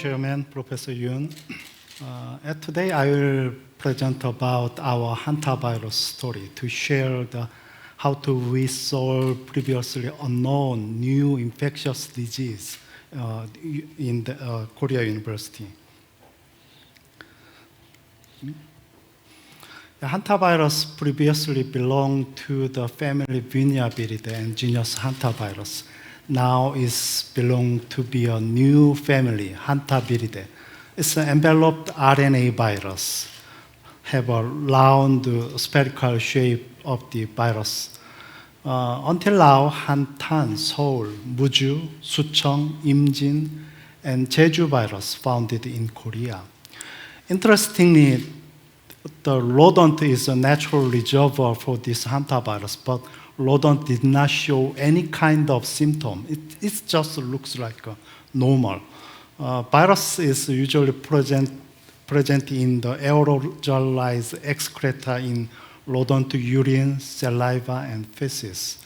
Chairman, Professor Yoon. Today I will present about our hantavirus story to share how to we solve previously unknown new infectious disease in the Korea University. The hantavirus previously belonged to the family Viridae and genus hantavirus. Now is belong to be a new family, Hantaviridae. It's an enveloped RNA virus, have a round spherical shape of the virus. Until now, Hantaan, Seoul, Muju, Sucheong, Imjin, and Jeju virus founded in Korea. Interestingly, the rodent is a natural reservoir for this hantavirus, but rodent did not show any kind of symptom. It just looks like normal. Virus is usually present in the aerosolized excreta in rodent urine, saliva, and feces.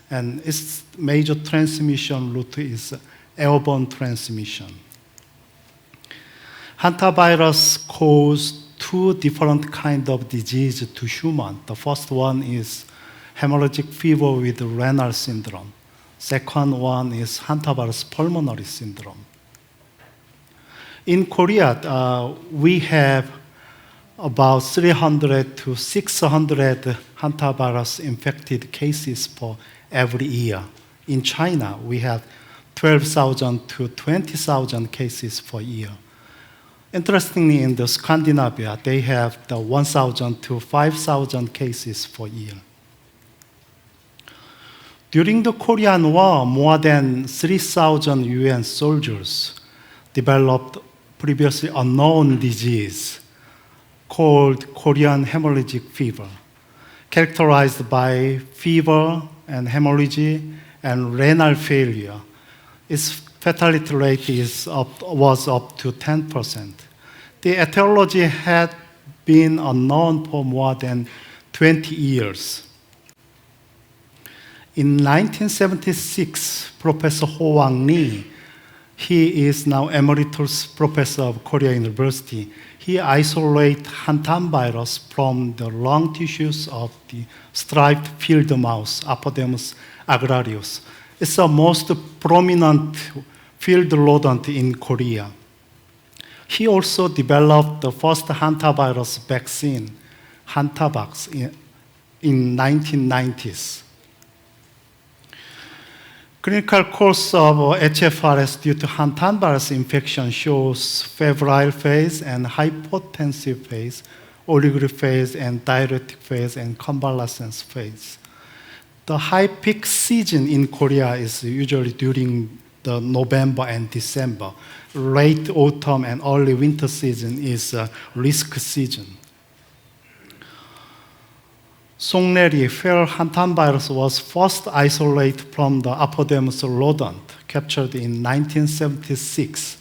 And its major transmission route is airborne transmission. Hantavirus cause two different kinds of disease to human. The first one is hemorrhagic fever with renal syndrome. Second one is hantavirus pulmonary syndrome. In Korea, we have about 300 to 600 hantavirus infected cases per every year. In China, we have 12,000 to 20,000 cases per year. Interestingly, in the Scandinavia, they have the 1,000 to 5,000 cases per year. During the Korean War, more than 3,000 UN soldiers developed previously unknown disease called Korean hemorrhagic fever, characterized by fever and hemorrhage and renal failure. Its fatality rate was up to 10%. The etiology had been unknown for more than 20 years. In 1976, Professor Ho Wang-Lee, he is now emeritus professor of Korea University. He isolated Hantaan virus from the lung tissues of the striped field mouse, Apodemus agrarius. It's the most prominent field rodent in Korea. He also developed the first hantavirus vaccine, Hantavax, in 1990s. Clinical course of HFRS due to Hantaan virus infection shows febrile phase and hypotensive phase, oligury phase and diuretic phase and convalescence phase. The high peak season in Korea is usually during the November and December. Late autumn and early winter season is a risk season. Songleri, where Hantaan virus was first isolated from the Apodemus rodent, captured in 1976.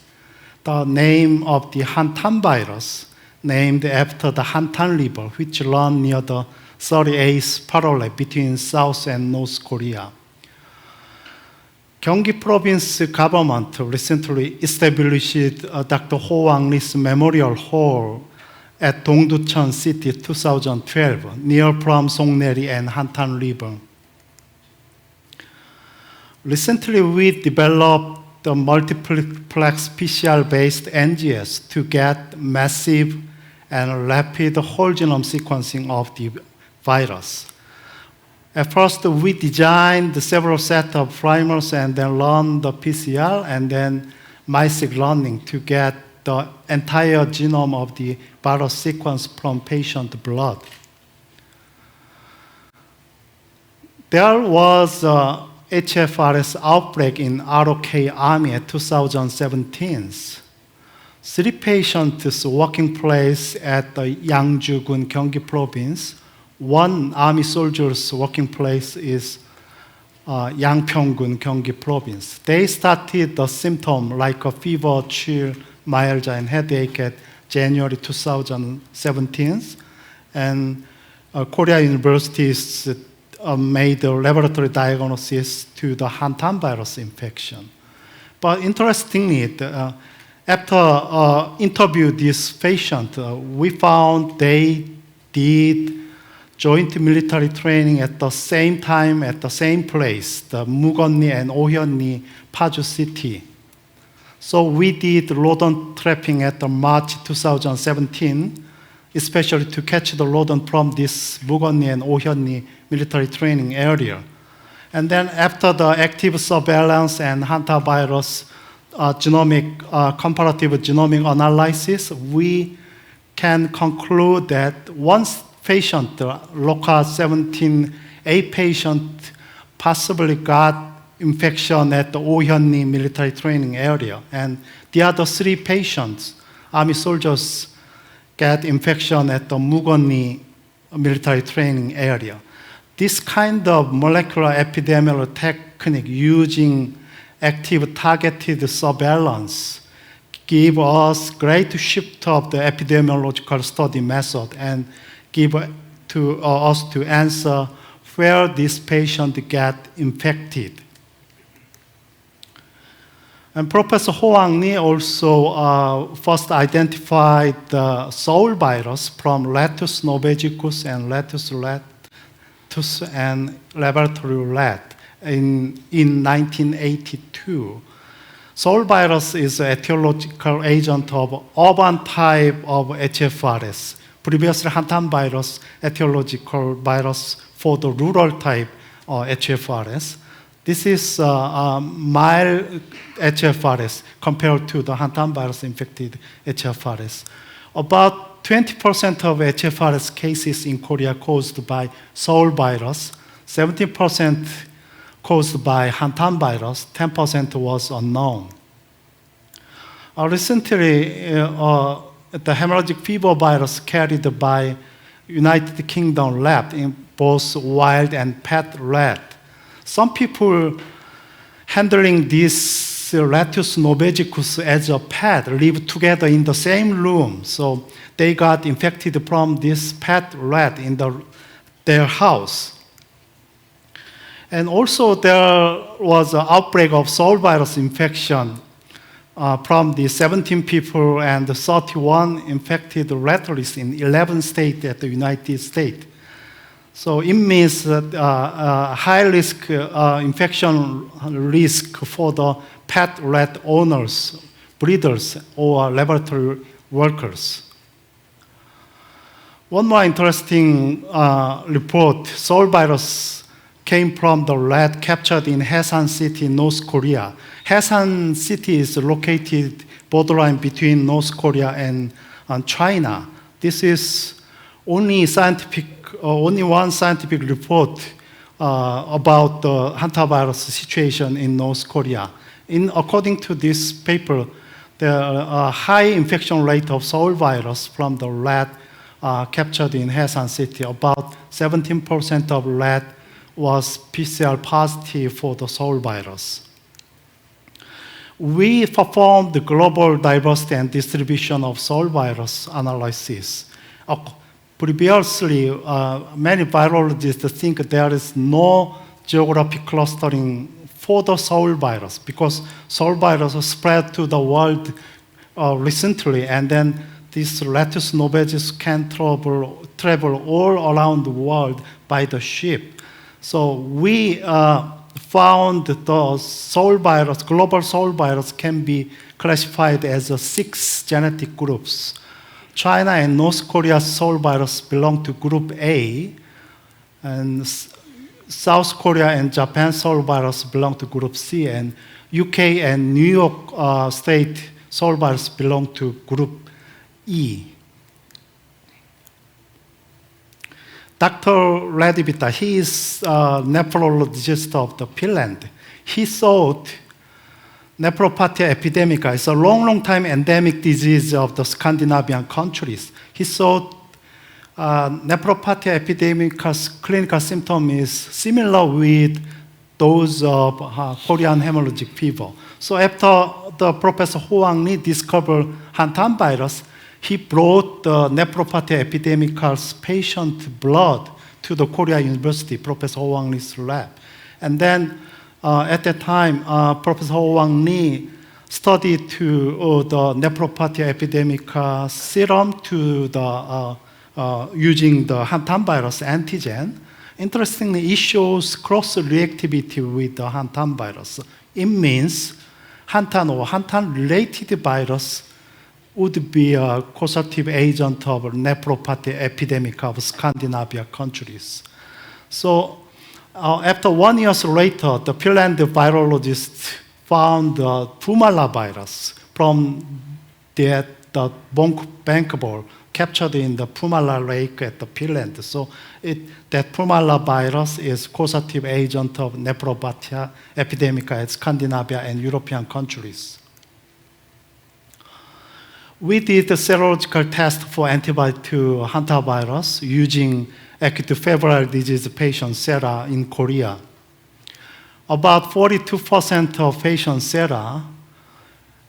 The name of the Hantaan virus, named after the Hantaan River, which runs near the 38th parallel between South and North Korea. Gyeonggi Province government recently established Dr. Ho Wang-Lee's Memorial Hall at Dongducheon City 2012, near from Songneri and Hantaan River. Recently, we developed the multiplex PCR-based NGS to get massive and rapid whole genome sequencing of the virus. At first, we designed several sets of primers and then run the PCR and then MiSeq learning to get the entire genome of the virus sequence from patient blood. There was a HFRS outbreak in ROK Army in 2017. 3 patients' working place at the Yangju-gun, Gyeonggi Province. 1 Army soldier's working place is Yangpyeong-gun, Gyeonggi Province. They started the symptom like a fever, chill, myalgia, and headache at January 2017, and Korea universities made a laboratory diagnosis to the Hantaan virus infection. But interestingly, After interview this patient, we found they did joint military training at the same time, at the same place, the Mugonni and Ohyonni Paju city. So we did rodent trapping at the March 2017, especially to catch the rodent from this Mugonni and Ohyonni military training area. And then after the active surveillance and hantavirus comparative genomic analysis, we can conclude that once patient, the local 17A patient, possibly got infection at the Ohyonni military training area, and the other 3 patients, Army soldiers, get infection at the Mugonni military training area. This kind of molecular epidemiological technique using active targeted surveillance give us great shift of the epidemiological study method and give to us to answer where this patient get infected. And Professor Hoang Ni also first identified the Seoul virus from Lettuce novegicus and Lettuce and laboratory rat in 1982. Seoul virus is an etiological agent of urban type of HFRS. Previously, Hantaan virus, etiological virus for the rural type of HFRS. This is mild HFRS compared to the Hantaan virus infected HFRS. About 20% of HFRS cases in Korea caused by Seoul virus, 17% caused by Hantaan virus, 10% was unknown. Recently, the hemorrhagic fever virus carried by United Kingdom lab in both wild and pet rat. Some people handling this Lettuce novegicus as a pet live together in the same room, so they got infected from this pet rat in their house. And also there was an outbreak of Seoul virus infection from the 17 people and 31 infected rattles in 11 states at the United States. So it means that high risk infection risk for the pet rat owners, breeders, or laboratory workers. One more interesting report, Seoul virus came from the rat captured in Hairan City, North Korea. Hairan City is located borderline between North Korea and China. This is only one scientific report about the hantavirus situation in North Korea. According to this paper, the high infection rate of Seoul virus from the rat captured in Hairan City, about 17% of rat was PCR positive for the Seoul virus. We performed the global diversity and distribution of Seoul virus analysis. Previously, many virologists think there is no geographic clustering for the Seoul virus because Seoul virus spread to the world recently, and then this Lettuce novegicus can travel all around the world by the ship. So we found the Seoul virus, global Seoul virus can be classified as 6 genetic groups. China and North Korea's Seoul virus belong to group A, and South Korea and Japan's Seoul virus belong to group C, and UK and New York State Seoul virus belong to group E. Dr. Radivita, he is a nephrologist of the Finland. He thought nephropathia epidemica is a long time endemic disease of the Scandinavian countries. He thought nephropathia epidemic's clinical symptom is similar with those of Korean hemorrhagic fever. So after the Professor Hoang Ni discovered Hantaan virus, he brought the nephropathia epidemical's patient blood to the Korea University, Professor Hoang Ni's lab. And then at that time, Professor Hoang Ni study to the nephropathy epidemic serum to the using the Hantaan virus antigen. Interestingly, it shows cross-reactivity with the Hantaan virus. It means Hantaan or Hantaan-related virus would be a causative agent of nephropathy epidemic of Scandinavia countries. So after 1 year later, the Finland virologists found the Pumala virus from the bank ball captured in the Pumala lake at the Finland. So that Pumala virus is causative agent of nephropathy epidemic at Scandinavia and European countries. We did a serological test for antibody to hantavirus using acute febrile disease patient sera in Korea. About 42% of patient sera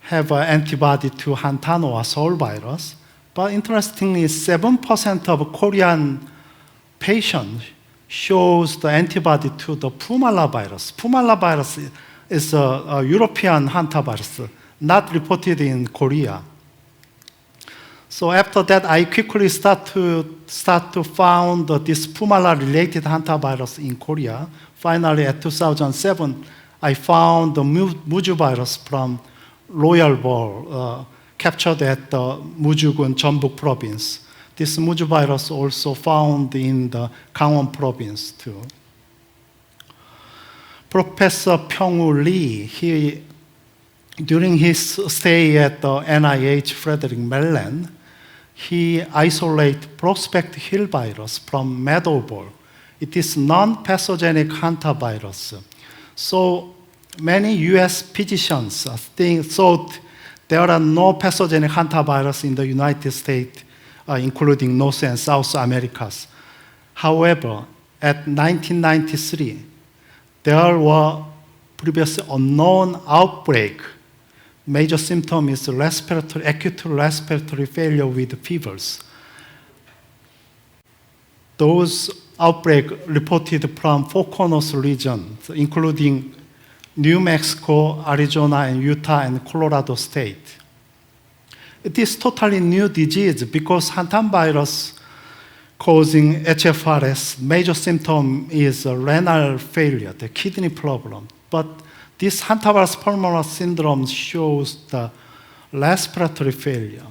have an antibody to Hantaan or Seoul virus, but interestingly, 7% of Korean patients shows the antibody to the Pumala virus. Pumala virus is a European hantavirus, not reported in Korea. So after that, I quickly start to found this Pumala-related hantavirus in Korea. Finally, at 2007, I found the Muju virus from Royal Ball, captured at the Muju-gun, Jeonbuk province. This Muju virus also found in the Gangwon province too. Professor Pyeong-woo Lee, during his stay at the NIH Frederick Maryland, he isolated Prospect Hill virus from meadow ball. It is non-pathogenic hantavirus. So many US physicians thought there are no pathogenic hantavirus in the United States, including North and South Americas. However, at 1993, there were previously unknown outbreak. Major symptom is acute respiratory failure with fevers. Those outbreaks reported from four corners regions, including New Mexico, Arizona, and Utah, and Colorado state. It is totally new disease because Hantaan virus causing HFRS, major symptom is renal failure, the kidney problem. But this hantavirus pulmonary syndrome shows the respiratory failure.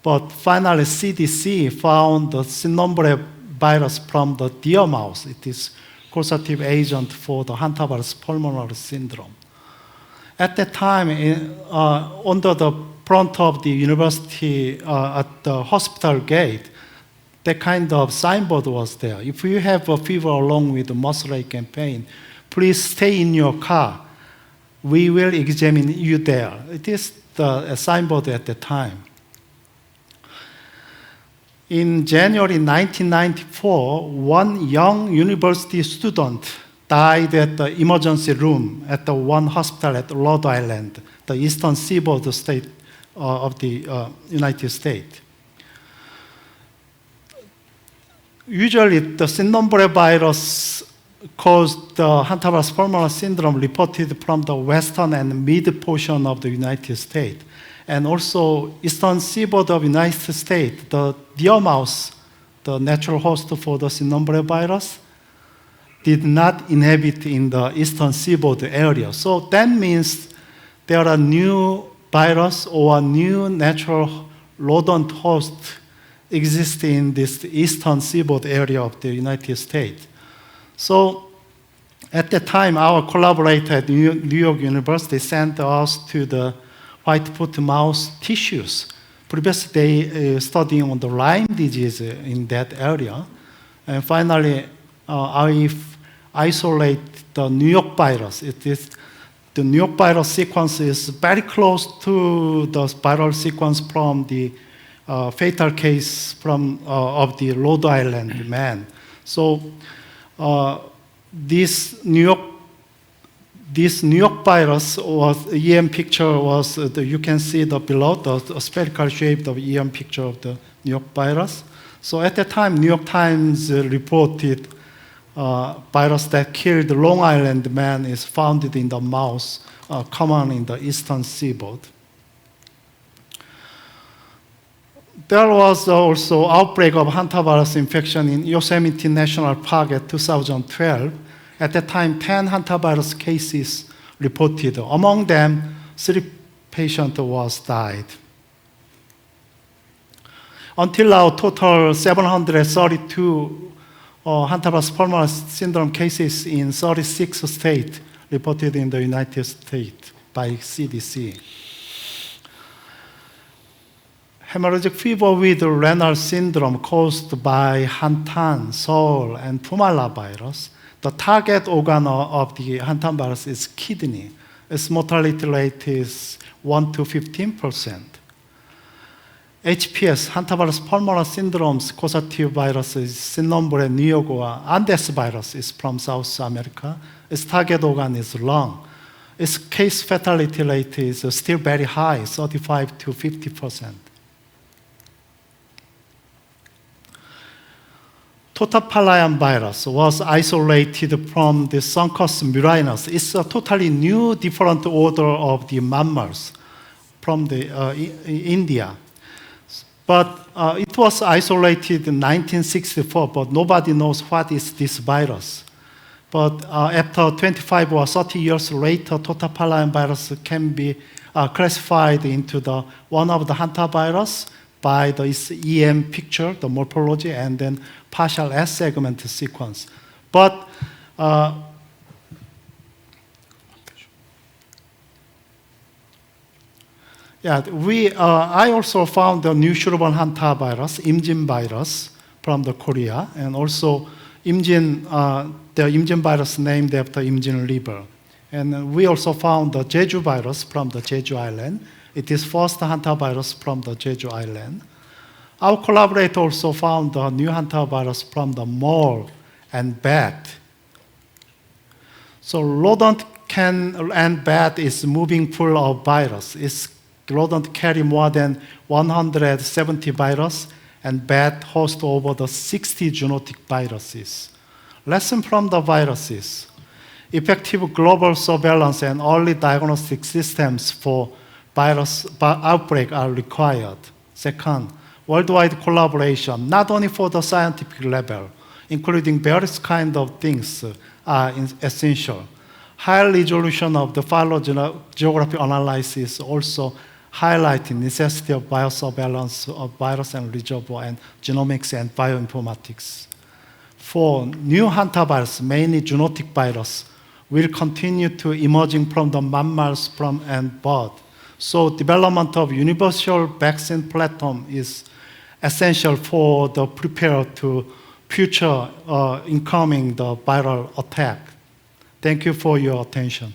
But finally, CDC found the Cynombre virus from the deer mouse. It is causative agent for the hantavirus pulmonary syndrome. At that time, under the front of the university at the hospital gate, that kind of signboard was there. If you have a fever along with muscle ache and pain, please stay in your car. We will examine you there. It is the signboard at the time. In January 1994, one young university student died at the emergency room at the one hospital at Rhode Island, the eastern seaboard state of the United States. Usually, the Cynombre virus caused the hantavirus pulmonary syndrome reported from the western and mid portion of the United States. And also, eastern seaboard of the United States, the deer mouse, the natural host for the Cynombre virus, did not inhabit in the eastern seaboard area. So that means there are new virus or new natural rodent host exist in this eastern seaboard area of the United States. So at the time, our collaborator at New York University sent us to the whitefoot mouse tissues. Previously, they studying on the Lyme disease in that area. And finally, I isolate the New York virus. The New York virus sequence is very close to the viral sequence from the fatal case of the Rhode Island man. So this New York virus was EM picture was you can see below the spherical shape of EM picture of the New York virus. So at the time, New York Times reported virus that killed Long Island man is found in the mouse, common in the eastern seaboard. There was also outbreak of hantavirus infection in Yosemite National Park at 2012. At that time, 10 hantavirus cases reported. Among them, 3 patients was died. Until now, total 732 hantavirus pulmonary syndrome cases in 36 states reported in the United States by CDC. Hemorrhagic fever with renal syndrome caused by Hantaan, Seoul, and Pumala virus. The target organ of the Hantaan virus is kidney. Its mortality rate is 1 to 15%. HPS, hantavirus pulmonary syndrome's causative virus is Cynombre nuogoa. Andes virus is from South America. Its target organ is lung. Its case fatality rate is still very high, 35 to 50%. Totapalayan virus was isolated from the Suncus murinus. It's a totally new, different order of the mammals from India. But it was isolated in 1964, but nobody knows what is this virus. But after 25 or 30 years later, Totapalayan virus can be classified into one of the hantavirus by its EM picture, the morphology, and then partial S segment sequence. But I also found the new suitable hantavirus, Imjin virus, from Korea, and also Imjin, the Imjin virus named after Imjin River. And we also found the Jeju virus from the Jeju Island. It is first hantavirus from the Jeju Island. Our collaborator also found the new hantavirus from the mole and bat. So rodent and bat is moving pool of virus. Rodent carry more than 170 virus, and bat host over the 60 zoonotic viruses. Lesson from the viruses. Effective global surveillance and early diagnostic systems for virus outbreak are required. Second, worldwide collaboration, not only for the scientific level, including various kinds of things, are essential. High resolution of the phylogeography analysis also highlighting necessity of biosurveillance of virus and reservoir and genomics and bioinformatics. For new hantavirus, mainly zoonotic virus, will continue to emerging from the mammals and bird. So development of universal vaccine platform is essential for the prepare to future incoming the viral attack. Thank you for your attention.